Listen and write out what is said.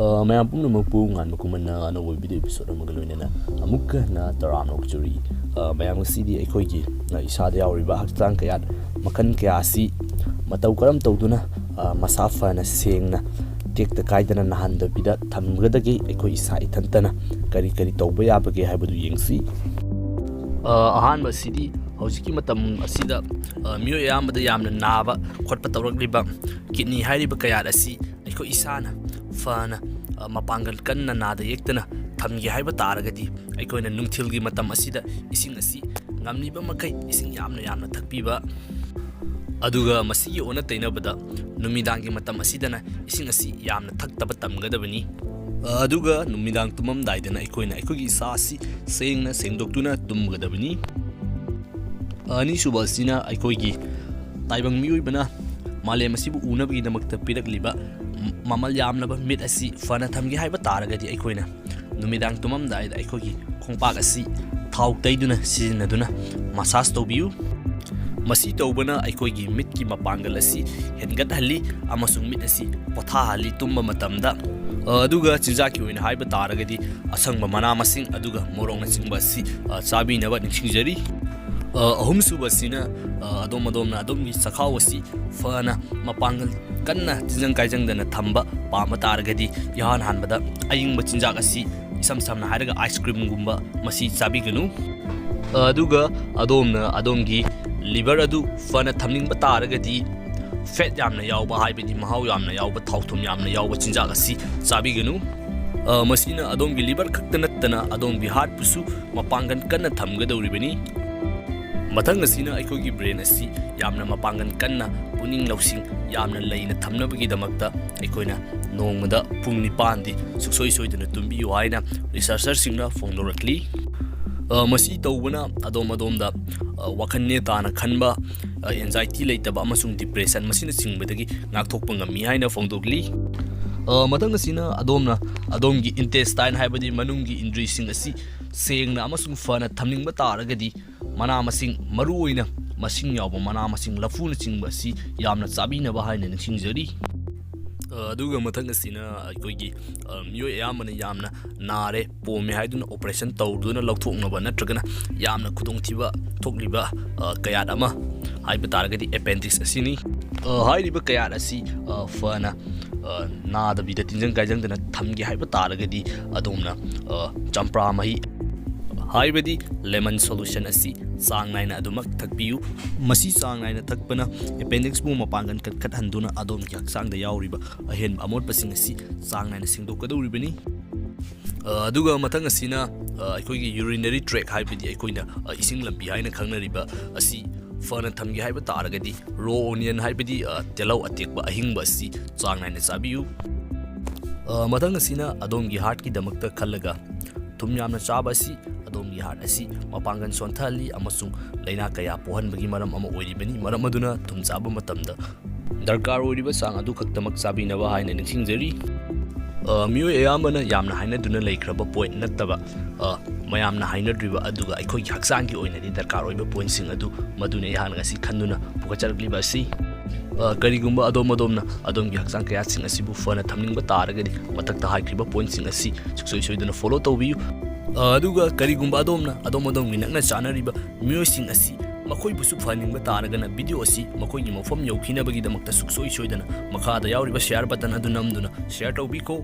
ꯃꯌꯥꯝ ꯄꯨꯝꯅꯃꯛꯄꯨ ꯉꯥꯟꯕ ꯀꯨꯝꯃꯟꯅ ꯑꯅꯧꯕ ꯚꯤꯗꯤꯑꯣ ꯏꯄꯤꯁꯣꯗ ꯑꯃꯒ ꯂꯣꯏꯅꯅ ꯑꯃꯨꯛꯀ ꯍꯟꯅ ꯇꯔꯥꯝꯅ ꯑꯣꯛꯆꯔꯤ ꯃꯌꯥꯝ ꯉꯁꯤꯗꯤ ꯑꯩꯈꯣꯏꯒꯤ ꯏꯁꯥꯗ ꯌꯥꯎꯔꯤꯕ ꯍꯛꯆꯥꯡ ꯀꯌꯥꯠ ꯃꯈꯜ ꯀꯌꯥ ꯑꯁꯤ ꯃꯇꯧ ꯀꯔꯝ ꯇꯧꯗꯨꯅ ꯃꯁꯥ ꯐꯅ ꯁꯦꯡꯅ ꯇꯦꯛꯇ ꯀꯥꯏꯗꯅ ꯅꯥꯍꯟꯗꯕꯤꯗ ꯊꯝꯒꯗꯒꯦ ꯑꯩꯈꯣꯏ ꯏꯁꯥ ꯏꯊꯟꯇꯅ ꯀꯔꯤ ꯀꯔꯤ ꯇꯧꯕ ꯌꯥꯕꯒꯦ ꯍꯥꯏꯕꯗꯨ ꯌꯦꯡꯁꯤ ꯑꯍꯥꯟꯕꯁꯤꯗꯤ ꯍꯧꯖꯤꯛꯀꯤ ꯃꯇꯝ ꯑꯁꯤꯗ ꯃꯤꯑꯣꯏ ꯑꯌꯥꯝꯕꯗ ꯌꯥꯝꯅ ꯅꯥꯕ ꯈꯣꯠꯄ ꯇꯧꯔꯛꯂꯤꯕ ꯀꯤꯗꯅꯤ ꯍꯥꯏꯔꯤꯕ ꯀꯌꯥꯠ ꯑꯁꯤ ꯑꯩꯈꯣꯏ ꯏꯁꯥꯅ ꯐꯅ ꯃꯄꯥꯡꯒꯜ ꯀꯟꯅ ꯅꯥꯗ ꯌꯦꯛꯇꯅ ꯊꯝꯒꯦ ꯍꯥꯏꯕ ꯇꯥꯔꯒꯗꯤ ꯑꯩꯈꯣꯏꯅ ꯅꯨꯡꯊꯤꯜꯒꯤ ꯃꯇꯝ ꯑꯁꯤꯗ ꯏꯁꯤꯡ ꯑꯁꯤ ꯉꯝꯂꯤꯕ ꯃꯈꯩ ꯏꯁꯤꯡ ꯌꯥꯝꯅ ꯊꯛꯄꯤꯕ ꯑꯗꯨꯒ ꯃꯁꯤꯒꯤ ꯑꯣꯟꯅ ꯇꯩꯅꯕꯗ ꯅꯨꯃꯤꯗꯥꯡꯒꯤ ꯃꯇꯝ ꯑꯁꯤꯗꯅ ꯏꯁꯤꯡ ꯑꯁꯤ ꯌꯥꯝꯅ ꯊꯛꯇꯕ ꯇꯝꯒꯗꯕꯅꯤ ꯑꯗꯨꯒ ꯅꯨꯃꯤꯗꯥꯡ ꯇꯨꯝꯃꯝꯗꯥꯏꯗꯅ ꯑꯩꯈꯣꯏꯅ ꯑꯩꯈꯣꯏꯒꯤ ꯏꯁꯥ ꯑꯁꯤ ꯁꯦꯡꯅ ꯁꯦꯡꯗꯣꯛꯇꯨꯅ ꯇꯨꯝꯒꯗꯕꯅꯤ ꯑꯅꯤꯁꯨꯕ ꯑꯁꯤꯅ ꯑꯩꯈꯣꯏꯒꯤ ꯇꯥꯏꯕꯪ ꯃꯤꯑꯣꯏꯕꯅ ꯃꯥꯂꯦꯝ ꯑꯁꯤꯕꯨ ꯎꯅꯕꯒꯤꯗꯃꯛꯇ ꯄꯤꯔꯛꯂꯤꯕ ꯃꯃꯜ ꯌꯥꯝꯂꯕ ꯃꯤꯠ ꯑꯁꯤ ꯐꯅ ꯊꯝꯒꯦ ꯍꯥꯏꯕ ꯇꯥꯔꯒꯗꯤ ꯑꯩꯈꯣꯏꯅ ꯅꯨꯃꯤꯗꯥꯡ ꯇꯨꯝꯃꯝꯗꯥꯏꯗ ꯑꯩꯈꯣꯏꯒꯤ ꯈꯣꯡꯄꯥꯛ ꯑꯁꯤ ꯊꯥꯎ ꯇꯩꯗꯨꯅ ꯁꯤꯖꯤꯟꯅꯗꯨꯅ ꯃꯁꯥꯖ ꯇꯧꯕꯤꯌꯨ ꯃꯁꯤ ꯇꯧꯕꯅ ꯑꯩꯈꯣꯏꯒꯤ ꯃꯤꯠꯀꯤ ꯃꯄꯥꯡꯒꯜ ꯑꯁꯤ ꯍꯦꯟꯒꯠꯍꯜꯂꯤ ꯑꯃꯁꯨꯡ ꯃꯤꯠ ꯑꯁꯤ ꯄꯣꯊꯥꯍꯜꯂꯤ ꯇꯨꯝꯕ ꯃꯇꯝꯗ ꯑꯗꯨꯒ ꯆꯤꯟꯖꯥꯛꯀꯤ ꯑꯣꯏꯅ ꯍꯥꯏꯕ ꯇꯥꯔꯒꯗꯤ ꯑꯁꯪꯕ ꯃꯅꯥ ꯃꯁꯤꯡ ꯑꯗꯨꯒ ꯃꯣꯔꯣꯛꯅꯆꯤꯡꯕ ꯑꯁꯤ ꯆꯥꯕꯤꯅꯕ ꯅꯤꯡꯁꯤꯡꯖꯔꯤ ꯑꯍꯨꯝꯁꯨꯕꯁꯤꯅ ꯑꯗꯣꯝꯅ ꯑꯗꯣꯝꯒꯤ ꯆꯈꯥꯎ ꯑꯁꯤ ꯐꯅ ꯃꯄꯥꯡꯒꯜ ꯀꯟꯅ ꯇꯤꯟꯖꯪ ꯀꯥꯏꯖꯪꯗꯅ ꯊꯝꯕ ꯄꯥꯝꯕ ꯇꯥꯔꯒꯗꯤ ꯏꯍꯥꯟ ꯍꯥꯟꯕꯗ ꯑꯏꯪꯕ ꯆꯤꯟꯖꯥꯛ ꯑꯁꯤ ꯏꯁꯝ ꯁꯝꯅ ꯍꯥꯏꯔꯒ ꯑꯥꯏꯁ ꯀ꯭ꯔꯤꯝꯒꯨꯝꯕ ꯃꯁꯤ ꯆꯥꯕꯤꯒꯅꯨ ꯑꯗꯨꯒ ꯑꯗꯣꯝꯅ ꯑꯗꯣꯝꯒꯤ ꯂꯤꯚꯔ ꯑꯗꯨ ꯐꯅ ꯊꯝꯅꯤꯡꯕ ꯇꯥꯔꯒꯗꯤ ꯐꯦꯠ ꯌꯥꯝꯅ ꯌꯥꯎꯕ ꯍꯥꯏꯕꯗꯤ ꯃꯍꯥꯎ ꯌꯥꯝꯅ ꯌꯥꯎꯕ ꯊꯥꯎ ꯊꯨꯝ ꯌꯥꯝꯅ ꯌꯥꯎꯕ ꯆꯤꯟꯖꯥꯛ ꯑꯁꯤ ꯆꯥꯕꯤꯒꯅꯨ ꯃꯁꯤꯅ ꯑꯗꯣꯝꯒꯤ ꯂꯤꯚꯔ ꯈꯛꯇ ꯅꯠꯇꯅ ꯑꯗꯣꯝꯒꯤ ꯍꯥꯔꯠꯄꯨꯁꯨ ꯃꯄꯥꯡꯒꯜ ꯀꯟꯅ ꯊꯝꯒꯗꯧꯔꯤꯕꯅꯤ ꯃꯊꯪ ꯑꯁꯤꯅ ꯑꯩꯈꯣꯏꯒꯤ ꯕ꯭ꯔꯦꯟ ꯑꯁꯤ ꯌꯥꯝꯅ ꯃꯄꯥꯡꯒꯜ ꯀꯟꯅ ꯄꯨꯛꯅꯤꯡ ꯂꯧꯁꯤꯡ ꯌꯥꯝꯅ ꯂꯩꯅ ꯊꯝꯅꯕꯒꯤꯗꯃꯛꯇ ꯑꯩꯈꯣꯏꯅ ꯅꯣꯡꯃꯗ ꯄꯨꯡ 9ꯗꯤ ꯁꯨꯡꯁꯣꯏ ꯁꯣꯏꯗꯅ ꯇꯨꯝꯕꯤꯌꯨ ꯍꯥꯏꯅ ꯔꯤꯁꯔꯆꯔꯁꯤꯡꯅ ꯐꯣꯡꯗꯣꯔꯛꯂꯤ ꯃꯁꯤ ꯇꯧꯕꯅ ꯑꯗꯣꯝꯗ ꯋꯥꯈꯜ ꯅꯦꯇꯥꯅ ꯈꯟꯕ ꯑꯦꯟꯖꯥꯏꯇꯤ ꯂꯩꯇꯕ ꯑꯃꯁꯨꯡ ꯗꯤꯄ꯭ꯔꯦꯁꯟ ꯃꯁꯤꯅꯆꯤꯡꯕꯗꯒꯤ ꯉꯥꯛꯊꯣꯛꯄ ꯉꯝꯃꯤ ꯍꯥꯏꯅ ꯐꯣꯡꯗꯣꯛꯂꯤ ꯃꯊꯪ ꯑꯁꯤꯅ ꯑꯗꯣꯝꯅ ꯑꯗꯣꯝꯒꯤ ꯏꯟꯇꯦꯁꯇꯥꯏꯟ ꯍꯥꯏꯕꯗꯤ ꯃꯅꯨꯡꯒꯤ ꯏꯟꯗ꯭ꯔꯤꯁꯤꯡ ꯑꯁꯤ ꯁꯦꯡꯅ ꯑꯃꯁꯨꯡ ꯐꯅ ꯊꯝꯅꯤꯡꯕ ꯇꯥꯔꯒꯗꯤ ꯃꯅꯥ ꯃꯁꯤꯡ ꯃꯔꯨꯑꯣꯏꯅ ꯃꯁꯤꯡ ꯌꯥꯎꯕ ꯃꯅꯥ ꯃꯁꯤꯡ ꯂꯐꯨꯅꯆꯤꯡꯕ ꯑꯁꯤ ꯌꯥꯝꯅ ꯆꯥꯕꯤꯅꯕ ꯍꯥꯏꯅ ꯅꯤꯡꯁꯤꯡꯖꯔꯤ ꯑꯗꯨꯒ ꯃꯊꯪ ꯑꯁꯤꯅ ꯑꯩꯈꯣꯏꯒꯤ ꯃꯤꯑꯣꯏ ꯑꯌꯥꯝꯕꯅ ꯌꯥꯝꯅ ꯅꯥꯔꯦ ꯄꯣꯝꯃꯦ ꯍꯥꯏꯗꯨꯅ ꯑꯣꯄꯔꯦꯁꯟ ꯇꯧꯗꯨꯅ ꯂꯧꯊꯣꯛꯅꯕ ꯅꯠꯇ꯭ꯔꯒꯅ ꯌꯥꯝꯅ ꯈꯨꯗꯣꯡꯊꯤꯕ ꯊꯣꯛꯂꯤꯕ ꯀꯌꯥꯠ ꯑꯃ ꯍꯥꯏꯕ ꯇꯥꯔꯒꯗꯤ ꯑꯦꯄꯦꯟꯗꯤꯛꯁ ꯑꯁꯤꯅꯤ ꯍꯥꯏꯔꯤꯕ ꯀꯌꯥꯠ ꯑꯁꯤ ꯐꯅ ꯅꯥꯗꯕꯤꯗ ꯇꯤꯟꯖꯪ ꯀꯥꯏꯖꯪꯗꯅ ꯊꯝꯒꯦ ꯍꯥꯏꯕ ꯇꯥꯔꯒꯗꯤ ꯑꯗꯣꯝꯅ ꯆꯝꯄ꯭ꯔꯥ ꯃꯍꯤ ꯍꯥꯏꯕꯗꯤ ꯂꯦꯃꯟ ꯁꯣꯂꯨꯁꯟ ꯑꯁꯤ ꯆꯥꯡ 나ꯏꯅ ꯑꯗꯨꯃꯛ ꯊꯛꯄꯤꯌꯨ ꯃꯁꯤ ꯆꯥꯡ 나ꯏꯅ ꯊꯛꯄꯅ ꯑꯦꯄꯦꯟꯗꯤꯛꯁꯄꯨ ꯃꯄꯥꯡꯒꯜ ꯀꯟꯈꯠꯍꯟꯗꯨꯅ ꯑꯗꯣꯝꯒꯤ ꯍꯛꯆꯥꯡꯗ ꯌꯥꯎꯔꯤꯕ ꯑꯍꯦꯟꯕ ꯑꯃꯣꯠꯄꯁꯤꯡ ꯑꯁꯤ ꯆꯥꯡ 나ꯏꯅ ꯁꯦꯡꯗꯣꯛꯀꯗꯧꯔꯤꯕꯅꯤ ꯑꯗꯨꯒ ꯃꯊꯪ ꯑꯁꯤꯅ ꯑꯩꯈꯣꯏꯒꯤ ꯌꯨꯔꯤꯅꯔꯤ ꯇ꯭ꯔꯦꯛ ꯍꯥꯏꯕꯗꯤ ꯑꯩꯈꯣꯏꯅ ꯏꯁꯤꯡ ꯂꯝꯕꯤ ꯍꯥꯏꯅ ꯈꯪꯅꯔꯤꯕ ꯑꯁꯤ ꯐꯅ ꯊꯝꯒꯦ ꯍꯥꯏꯕ ꯇꯥꯔꯒꯗꯤ ꯔꯣ ꯑꯣꯅꯤꯌꯟ ꯍꯥꯏꯕꯗꯤ ꯇꯤꯜꯍꯧ ꯑꯇꯦꯛꯄ ꯑꯍꯤꯡꯕ ꯑꯁꯤ ꯆꯥꯡ 나ꯏꯅ ꯆꯥꯕꯤꯌꯨ ꯃꯊꯪ ꯑꯁꯤꯅ ꯑꯗꯣꯝꯒꯤ ꯍꯥꯔꯠꯀꯤꯗꯃꯛꯇ ꯈꯜꯂꯒ ꯊꯨꯝ ꯌꯥꯝꯅ ꯆꯥꯕ ꯑꯁꯤ ꯑꯗꯣꯝꯒꯤ ꯍꯥꯔꯠ ꯑꯁꯤ ꯃꯄꯥꯡꯒꯜ ꯁꯣꯟꯊꯍꯜꯂꯤ ꯑꯃꯁꯨꯡ ꯂꯩꯅꯥ ꯀꯌꯥ ꯄꯣꯛꯍꯟꯕꯒꯤ ꯃꯔꯝ ꯑꯃ ꯑꯣꯏꯔꯤꯕꯅꯤ ꯃꯔꯝ ꯑꯗꯨꯅ ꯊꯨꯝ ꯆꯥꯕ ꯃꯇꯝꯗ ꯗꯔꯀꯥꯔ ꯑꯣꯏꯔꯤꯕ ꯆꯥꯡ ꯑꯗꯨ ꯈꯛꯇꯃꯛ ꯆꯥꯕꯤꯅꯕ ꯍꯥꯏꯅ ꯅꯤꯡꯁꯤꯡꯖꯔꯤ ꯃꯤꯑꯣꯏ ꯑꯌꯥꯝꯕꯅ ꯌꯥꯝꯅ ꯍꯥꯏꯅꯗꯨꯅ ꯂꯩꯈ꯭ꯔꯕ ꯄꯣꯏꯟꯠ ꯅꯠꯇꯕ ꯃꯌꯥꯝꯅ ꯍꯥꯏꯅꯗ꯭ꯔꯤꯕ ꯑꯗꯨꯒ ꯑꯩꯈꯣꯏꯒꯤ ꯍꯛꯆꯥꯡꯒꯤ ꯑꯣꯏꯅꯗꯤ ꯗꯔꯀꯥꯔ ꯑꯣꯏꯕ ꯄꯣꯏꯟꯠꯁꯤꯡ ꯑꯗꯨ ꯃꯗꯨꯅ ꯑꯩꯍꯥꯛꯅ ꯉꯁꯤ ꯈꯟꯗꯨꯅ ꯄꯨꯈꯠꯆꯔꯛꯂꯤꯕ ꯑꯁꯤ ꯀꯔꯤꯒꯨꯝꯕ ꯑꯗꯣꯝꯅ ꯑꯗꯣꯝꯒꯤ ꯍꯛꯆꯥꯡ ꯀꯌꯥꯠꯁꯤꯡ ꯑꯁꯤꯕꯨ ꯐꯅ ꯊꯝꯅꯤꯡꯕ ꯇꯥꯔꯒꯗꯤ ꯃꯊꯛꯇ ꯍꯥꯏꯈ꯭ꯔꯤꯕ ꯄꯣꯏꯟꯠꯁꯤꯡ ꯑꯁꯤ ꯁꯨꯡꯁꯣꯏ ꯁꯣꯏꯗꯅ ꯐꯣꯂꯣ ꯇꯧꯕꯤꯌꯨ ꯑꯗꯨꯒ ꯀꯔꯤꯒꯨꯝꯕ ꯑꯗꯣꯝꯒꯤ ꯅꯛꯅ ꯆꯥꯅꯔꯤꯕ ꯃꯤꯑꯣꯏꯁꯤꯡ ꯑꯁꯤ ꯃꯈꯣꯏꯕꯨꯁꯨ ꯐꯍꯟꯅꯤꯡꯕ ꯇꯥꯔꯒꯅ ꯚꯤꯗꯤꯑꯣ ꯑꯁꯤ ꯃꯈꯣꯏꯒꯤ ꯃꯐꯝ ꯌꯧꯈꯤꯅꯕꯒꯤꯗꯃꯛꯇ ꯁꯨꯡꯁꯣꯏ ꯁꯣꯏꯗꯅ ꯃꯈꯥꯗ ꯌꯥꯎꯔꯤꯕ ꯁꯤꯌꯥꯔ ꯕꯇꯟ ꯑꯗꯨ ꯅꯝꯗꯨꯅ ꯁꯤꯌꯥꯔ ꯇꯧꯕꯤꯈꯣ